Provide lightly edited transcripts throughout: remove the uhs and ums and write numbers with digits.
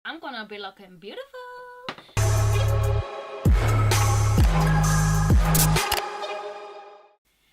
I'm gonna be looking beautiful.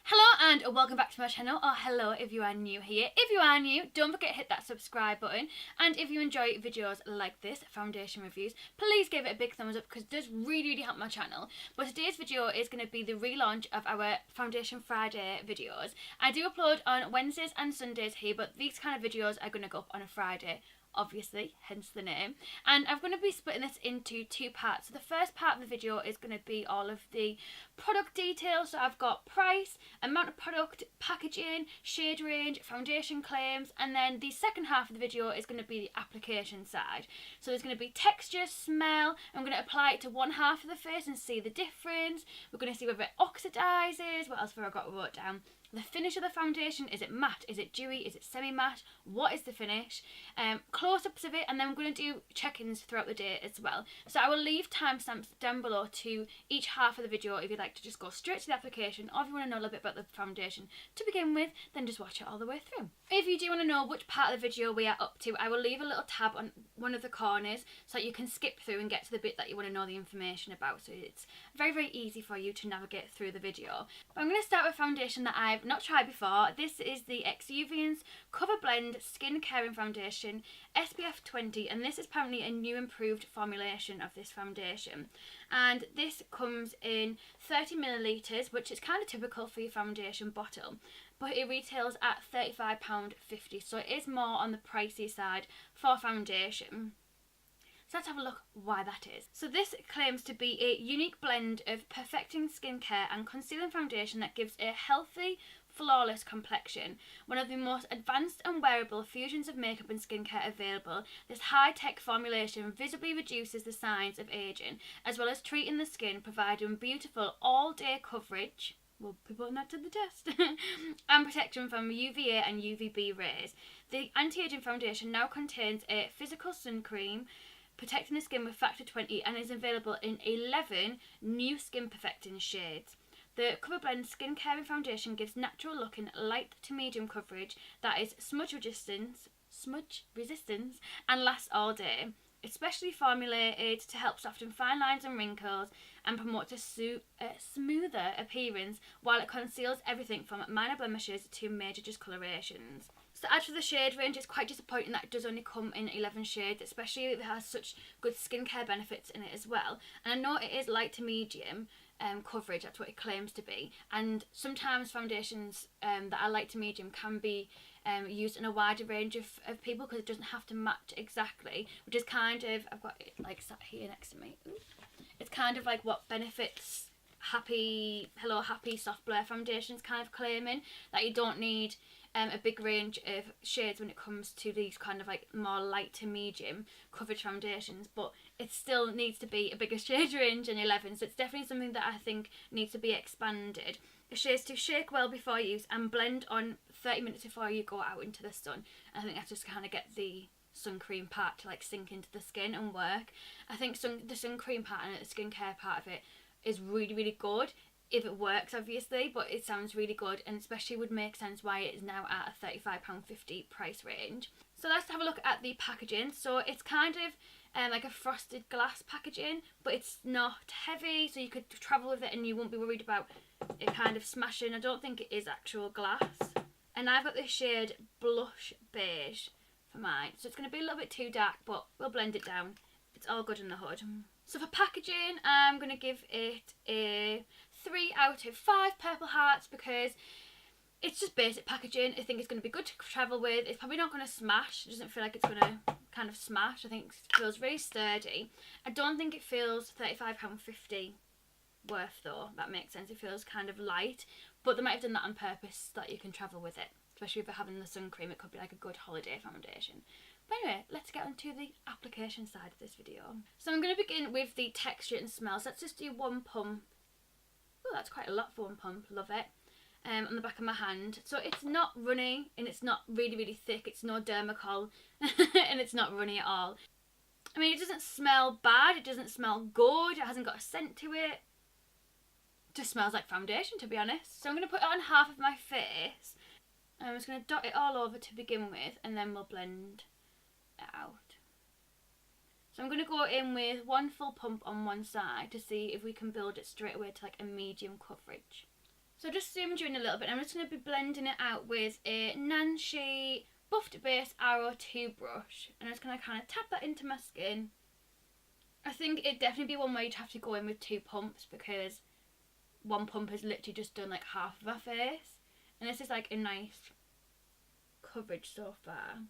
Hello and welcome back to my channel, or hello if you are new here. If you are new, don't forget to hit that subscribe button, and if you enjoy videos like this, foundation reviews, please give it a big thumbs up because it does really help my channel. But today's video is going to be the relaunch of our Foundation Friday videos. I do upload on Wednesdays and Sundays here, but these kind of videos are going to go up on a Friday, obviously, hence the name. And I'm going to be splitting this into two parts. So the first part of the video is going to be all of the product details. So I've got price, amount of product, packaging, shade range, foundation claims, and then the second half of the video is going to be the application side. So there's going to be texture, smell. I'm going to apply it to one half of the face and see the difference. We're going to see whether it oxidizes. What else have I got wrote down? The finish of the foundation, is it matte, is it dewy, is it semi-matte, what is the finish, close-ups of it, and then we're going to do check-ins throughout the day as well. So I will leave timestamps down below to each half of the video if you'd like to just go straight to the application, or if you want to know a little bit about the foundation to begin with, then just watch it all the way through. If you do want to know which part of the video we are up to, I will leave a little tab on one of the corners so that you can skip through and get to the bit that you want to know the information about, so it's very easy for you to navigate through the video. But I'm going to start with foundation that I've not tried before. This is the Exuviance CoverBlend Skin Caring Foundation SPF 20, and this is apparently a new improved formulation of this foundation. And this comes in 30 millilitres, which is kind of typical for your foundation bottle, but it retails at £35.50, so it is more on the pricey side for foundation. So let's have a look why that is. So this claims to be a unique blend of perfecting skincare and concealing foundation that gives a healthy, flawless complexion. One of the most advanced and wearable fusions of makeup and skincare available, this high-tech formulation visibly reduces the signs of aging, as well as treating the skin, providing beautiful all-day coverage, well, people not to the test, and protection from UVA and UVB rays. The anti-aging foundation now contains a physical sun cream, protecting the skin with factor 20, and is available in 11 new skin perfecting shades. The CoverBlend Skin Caring Foundation gives natural looking light to medium coverage that is smudge resistant and lasts all day. It's specially formulated to help soften fine lines and wrinkles and promote a smoother appearance, while it conceals everything from minor blemishes to major discolorations. So as for the shade range, it's quite disappointing that it does only come in 11 shades, especially if it has such good skincare benefits in it as well. And I know it is light to medium coverage, that's what it claims to be, and sometimes foundations that are light to medium can be used in a wider range of people because it doesn't have to match exactly, which is kind of, I've got it like sat here next to me. It's kind of like what Benefit's Hello Happy Soft Blur foundations kind of claiming, that you don't need a big range of shades when it comes to these kind of like more light to medium coverage foundations, but it still needs to be a bigger shade range than 11, so it's definitely something that I think needs to be expanded. The shades to shake well before use and blend on 30 minutes before you go out into the sun. I think that's just kind of get the sun cream part to like sink into the skin and work. I think the sun cream part and the skincare part of it is really good if it works, obviously, but it sounds really good, and especially would make sense why it is now at a £35.50 price range. So let's have a look at the packaging. So it's kind of like a frosted glass packaging, but it's not heavy, so you could travel with it and you won't be worried about it kind of smashing. I don't think it is actual glass. And I've got this shade Blush Beige for mine, so it's going to be a little bit too dark, but we'll blend it down. It's all good in the hood. So for packaging, I'm going to give it a 3 out of 5 purple hearts because it's just basic packaging. I think it's going to be good to travel with. It's probably not going to smash. It doesn't feel like it's going to kind of smash. I think it feels really sturdy. I don't think it feels £35.50 worth though. That makes sense. It feels kind of light, but they might have done that on purpose so that you can travel with it. Especially if you're having the sun cream, it could be like a good holiday foundation. But anyway, let's get on to the application side of this video. So I'm going to begin with the texture and smell. So let's just do one pump. Oh, that's quite a lot for one pump. Love it. On the back of my hand. So it's not runny and it's not really thick. It's no Dermacol and it's not runny at all. I mean, it doesn't smell bad. It doesn't smell good. It hasn't got a scent to it. It just smells like foundation, to be honest. So I'm going to put it on half of my face. I'm just going to dot it all over to begin with, and then we'll blend it out. So I'm going to go in with one full pump on one side to see if we can build it straight away to like a medium coverage. So just zoomed you in a little bit. I'm just going to be blending it out with a Nancy Buffed Base Arrow 2 brush. And I'm just going to kind of tap that into my skin. I think it'd definitely be one where you'd have to go in with 2 pumps, because one pump has literally just done like half of our face. And this is like a nice coverage so far.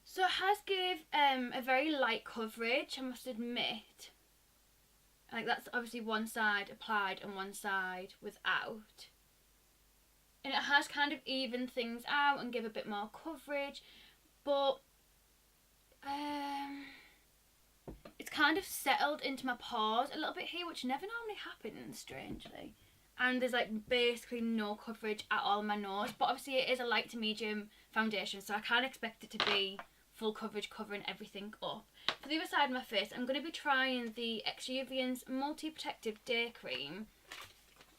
So it has give a very light coverage, I must admit. Like that's obviously one side applied and one side without. And it has kind of evened things out and give a bit more coverage, but it's kind of settled into my pores a little bit here, which never normally happens, strangely. And there's like basically no coverage at all in my nose, but obviously it is a light to medium foundation, so I can't expect it to be full coverage covering everything up. For the other side of my face, I'm going to be trying the Exuviance Multi-Protective Day Cream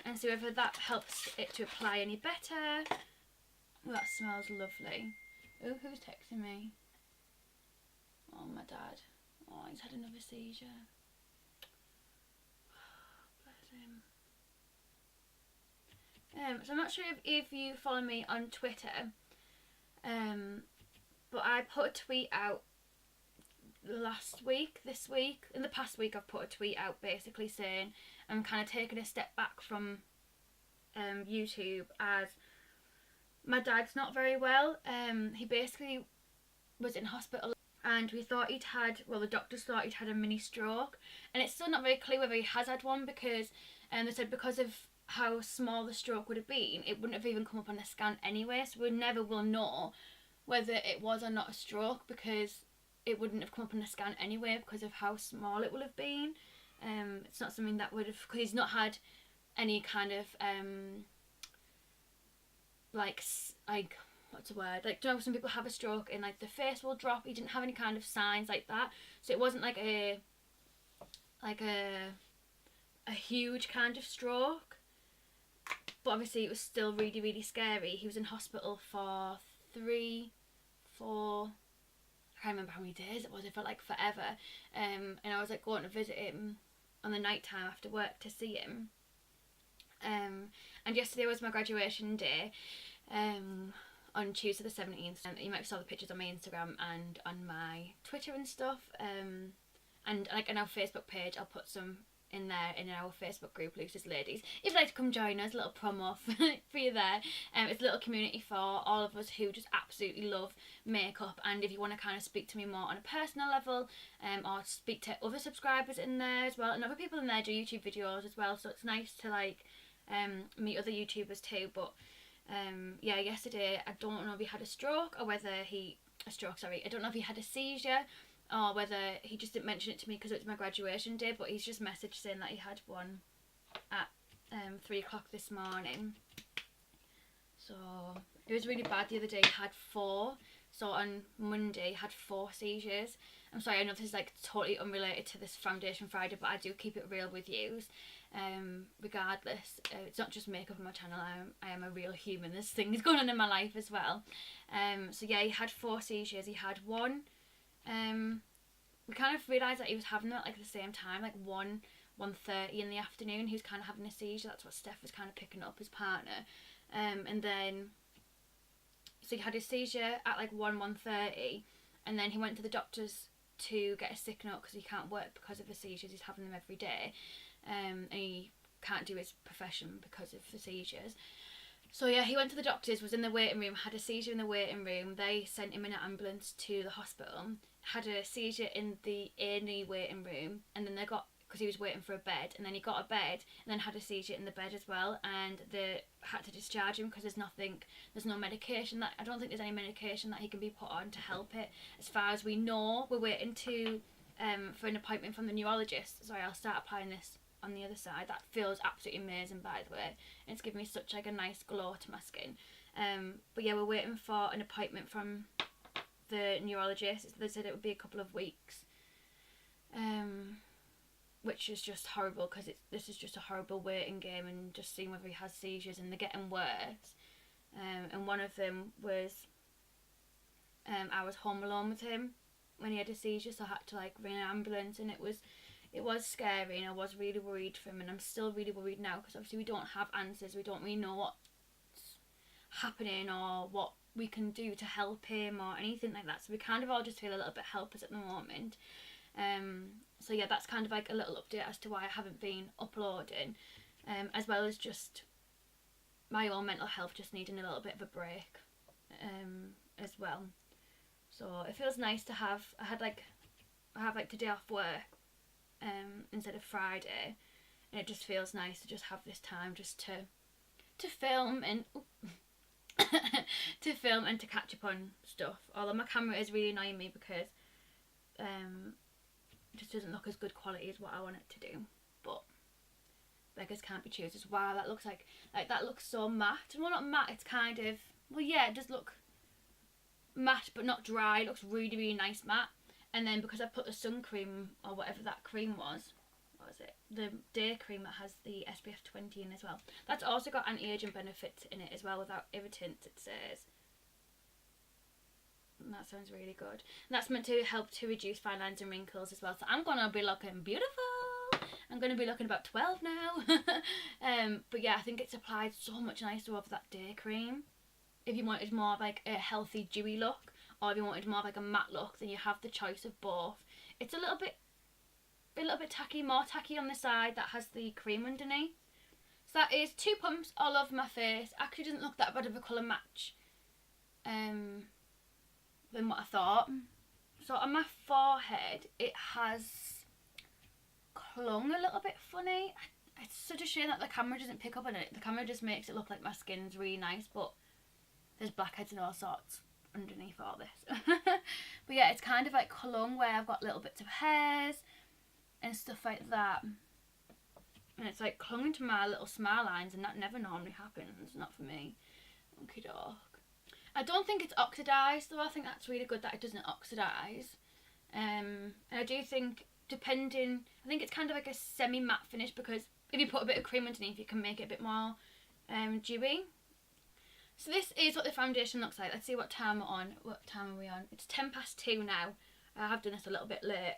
and see whether that helps it to apply any better. Oh, that smells lovely. Oh, who's texting me? Oh, my dad. Oh, he's had another seizure. Bless him. So I'm not sure if you follow me on Twitter, but I put a tweet out this week. In the past week I've put a tweet out basically saying I'm kind of taking a step back from YouTube as my dad's not very well. He basically was in hospital and we thought the doctors thought he'd had a mini stroke, and it's still not very clear whether he has had one, because they said because of how small the stroke would have been, it wouldn't have even come up on a scan anyway, so we never will know whether it was or not a stroke, because it wouldn't have come up on a scan anyway because of how small it would have been. It's not something that would have, because he's not had any kind of like what's the word, like, do you know some people have a stroke and like the face will drop? He didn't have any kind of signs like that, so it wasn't like a huge kind of stroke, but obviously it was still really, really scary. He was in hospital for 3, 4, I can't remember how many days it was. It felt like forever. And I was like going to visit him on the night time after work to see him. And yesterday was my graduation day, on Tuesday the 17th. And you might have saw the pictures on my Instagram and on my Twitter and stuff. And like on our Facebook page, I'll put some in there in our Facebook group, Luce's Ladies. If you'd like to come join us, a little promo for you there. It's a little community for all of us who just absolutely love makeup, and if you want to kind of speak to me more on a personal level, or speak to other subscribers in there as well, and other people in there do YouTube videos as well, so it's nice to like meet other YouTubers too. But yeah, yesterday I don't know if he had a stroke or whether I don't know if he had a seizure or whether he just didn't mention it to me because it was my graduation day, but he's just messaged saying that he had one at 3 o'clock this morning. So it was really bad the other day. He had 4. So on Monday he had 4 seizures. I'm sorry, I know this is like totally unrelated to this Foundation Friday, but I do keep it real with yous. Regardless, it's not just makeup on my channel. I am a real human. There's things going on in my life as well. So yeah, he had 4 seizures. He had one. We kind of realised that he was having that like at the same time, like 1:30 in the afternoon. He was kind of having a seizure. That's what Steph was kind of picking up, his partner. And then, so he had his seizure at like 1:30, and then he went to the doctors to get a sick note because he can't work because of the seizures. He's having them every day, and he can't do his profession because of the seizures. So yeah, he went to the doctors, was in the waiting room, had a seizure in the waiting room. They sent him in an ambulance to the hospital, had a seizure in the A&E waiting room, and then they because he was waiting for a bed, and then he got a bed, and then had a seizure in the bed as well, and they had to discharge him because there's no medication, I don't think there's any medication that he can be put on to help it. As far as we know, we're waiting for an appointment from the neurologist. Sorry, I'll start applying this on the other side. That feels absolutely amazing, by the way. It's given me such like a nice glow to my skin. But yeah, we're waiting for an appointment from the neurologist. They said it would be a couple of weeks, which is just horrible because this is just a horrible waiting game, and just seeing whether he has seizures, and they're getting worse. And one of them was I was home alone with him when he had a seizure, so I had to like ring an ambulance, and it was scary, and I was really worried for him, and I'm still really worried now because obviously we don't have answers, we don't really know what's happening or what we can do to help him or anything like that, so we kind of all just feel a little bit helpless at the moment. So yeah, that's kind of like a little update as to why I haven't been uploading, as well as just my own mental health just needing a little bit of a break as well. So it feels nice to have, I have like today off work instead of Friday, and it just feels nice to just have this time just to film and to film and to catch up on stuff. Although my camera is really annoying me because it just doesn't look as good quality as what I want it to do. But beggars can't be choosers. Wow, that looks like that looks so matte. Well, not matte, it's kind of, well yeah, it does look matte but not dry. It looks really, really nice matte. And then because I put the sun cream, or whatever that cream was, what was it? The day cream that has the SPF 20 in as well. That's also got anti-aging benefits in it as well, without irritants, it says. And that sounds really good. And that's meant to help to reduce fine lines and wrinkles as well. So I'm going to be looking beautiful. I'm going to be looking about 12 now. But yeah, I think it's applied so much nicer over that day cream. If you wanted more of like a healthy dewy look, or if you wanted more of like a matte look, then you have the choice of both. It's a little bit tacky, more tacky on the side that has the cream underneath. So that is 2 pumps all over my face. Actually doesn't look that bad of a colour match than what I thought. So on my forehead it has clung a little bit funny. It's such a shame that the camera doesn't pick up on it. The camera just makes it look like my skin's really nice, but there's blackheads and all sorts underneath all this. But yeah, it's kind of like clung where I've got little bits of hairs and stuff like that, and it's like clung into my little smile lines, and that never normally happens, not for me. Okie doke. I don't think it's oxidised though. I think that's really good that it doesn't oxidise. And I do think, I think it's kind of like a semi-matte finish, because if you put a bit of cream underneath you can make it a bit more dewy. So this is what the foundation looks like. Let's see what time we're on. What time are we on? It's 2:10 now. I have done this a little bit late.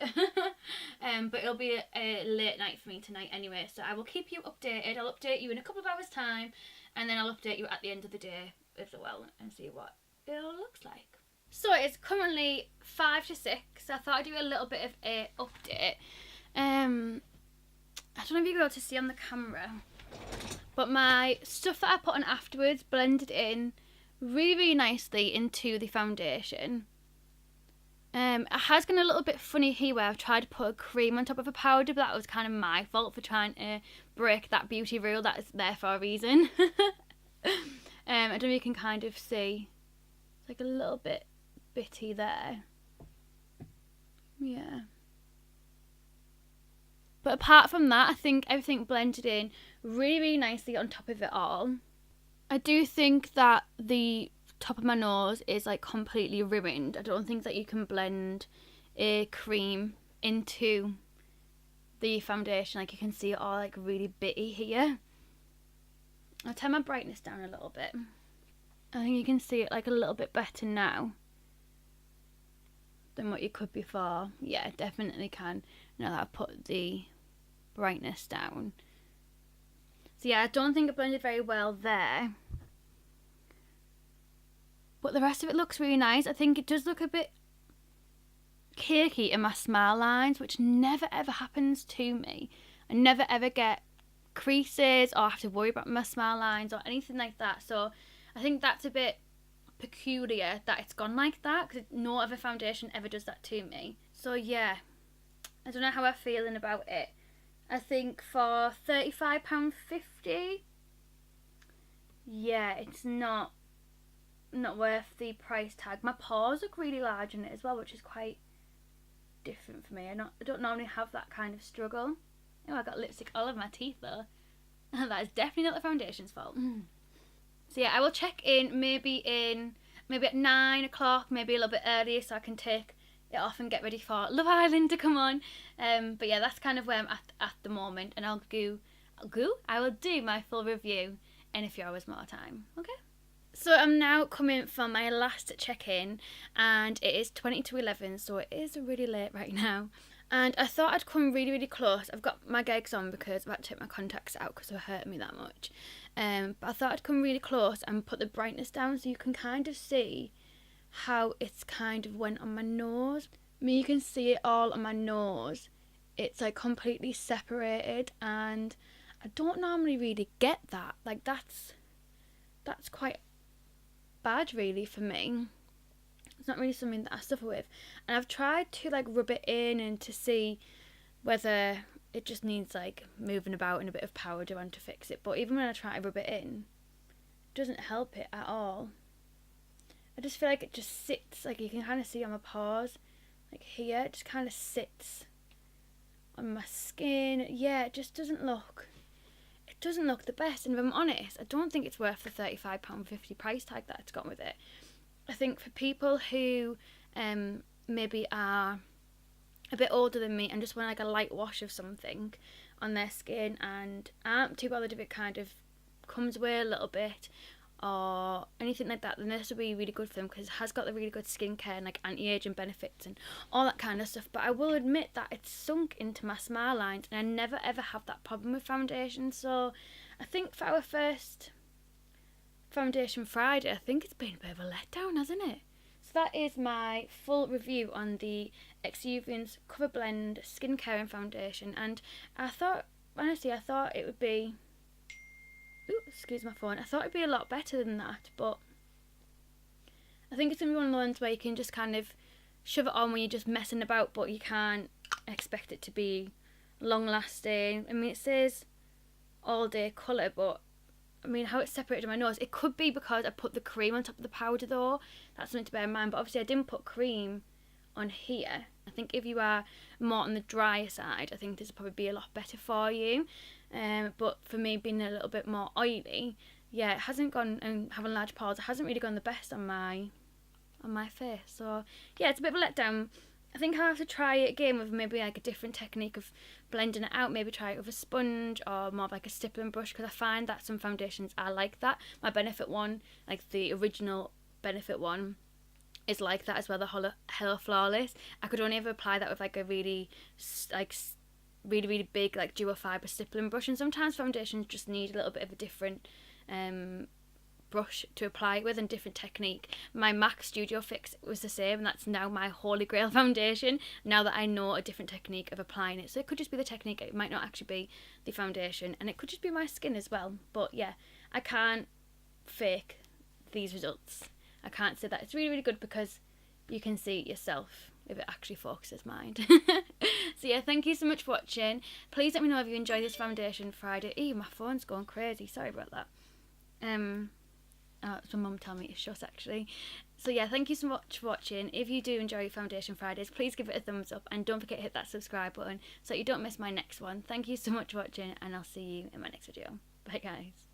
But it'll be a late night for me tonight anyway. So I will keep you updated. I'll update you in a couple of hours time. And then I'll update you at the end of the day as well and see what it all looks like. So it's currently 5 to 6. So I thought I'd do a little bit of a update. I don't know if you'll be able to see on the camera, but my stuff that I put on afterwards blended in really, really nicely into the foundation. It has gone a little bit funny here where I've tried to put a cream on top of a powder, but that was kind of my fault for trying to break that beauty rule that is there for a reason. I don't know if you can kind of see. It's like a little bit bitty there. Yeah. But apart from that, I think everything blended in really, really nicely on top of it all. I do think that the top of my nose is like completely ruined. I don't think that you can blend a cream into the foundation. Like you can see it all like really bitty here. I'll turn my brightness down a little bit. I think you can see it like a little bit better now than what you could before. Yeah, definitely can. Now that I've put the brightness down. So yeah, I don't think it blended very well there. But the rest of it looks really nice. I think it does look a bit cakey in my smile lines, which never ever happens to me. I never ever get creases or have to worry about my smile lines or anything like that. So I think that's a bit peculiar that it's gone like that, because no other foundation ever does that to me. So yeah, I don't know how I'm feeling about it. I think for £35.50, yeah, it's not worth the price tag. My pores look really large in it as well, which is quite different for me. I don't normally have that kind of struggle. Oh, I got lipstick all over my teeth though. That is definitely not the foundation's fault. So yeah, I will check in maybe at 9 o'clock, maybe a little bit earlier, so I can take it off and get ready for Love Island to come on. But yeah, that's kind of where I'm at the moment, and I will do my full review in a few hours more time. Okay. So I'm now coming from my last check-in, and it is 20 to 11, so it is really late right now. And I thought I'd come really, really close. I've got my gigs on because I've had to take my contacts out because they were hurting me that much. But I thought I'd come really close and put the brightness down so you can kind of see how it's kind of went on my nose. I mean, you can see it all on my nose. It's like completely separated, and I don't normally really get that. Like that's quite bad really for me. It's not really something that I suffer with, and I've tried to like rub it in and to see whether it just needs like moving about and a bit of powder on to fix it, but even when I try to rub it in, it doesn't help it at all. I just feel like it just sits, like you can kind of see on my paws, like here, it just kind of sits on my skin. Yeah, it just doesn't look the best, and if I'm honest, I don't think it's worth the £35.50 price tag that it's got with it. I think for people who maybe are a bit older than me and just want like a light wash of something on their skin and aren't too bothered if it kind of comes away a little bit or anything like that, then this will be really good for them because it has got the really good skincare and like anti-aging benefits and all that kind of stuff. But I will admit that it's sunk into my smile lines, and I never ever have that problem with foundation. So I think for our first Foundation Friday, I think it's been a bit of a letdown, hasn't it? So that is my full review on the Exuviance CoverBlend skincare and foundation, and I thought it would be, excuse my phone, I thought it'd be a lot better than that, but I think it's going to be one of the ones where you can just kind of shove it on when you're just messing about, but you can't expect it to be long lasting. I mean, it says all day colour, but I mean, how it's separated in my nose, it could be because I put the cream on top of the powder though. That's something to bear in mind, but obviously I didn't put cream on here. I think if you are more on the drier side, I think this will probably be a lot better for you. But for me, being a little bit more oily, yeah, it hasn't gone, and having large pores, it hasn't really gone the best on my face. So yeah, it's a bit of a letdown. I think I'll have to try it again with maybe like a different technique of blending it out. Maybe try it with a sponge or more of like a stippling brush, because I find that some foundations are like that. My Benefit one, like the original Benefit one, is like that as well, the Hello Flawless. I could only ever apply that with like a really big like dual fibre stippling brush, and sometimes foundations just need a little bit of a different brush to apply it with and different technique. My MAC Studio Fix was the same, and that's now my holy grail foundation now that I know a different technique of applying it. So it could just be the technique, it might not actually be the foundation, and it could just be my skin as well. But yeah, I can't fake these results. I can't say that it's really, really good because you can see it yourself if it actually focuses mind. So yeah, thank you so much for watching. Please let me know if you enjoy this Foundation Friday. Ew, my phone's going crazy, sorry about that. It's my mum telling me to shut actually. So yeah, thank you so much for watching. If you do enjoy Foundation Fridays, please give it a thumbs up, and don't forget to hit that subscribe button so you don't miss my next one. Thank you so much for watching, and I'll see you in my next video. Bye guys.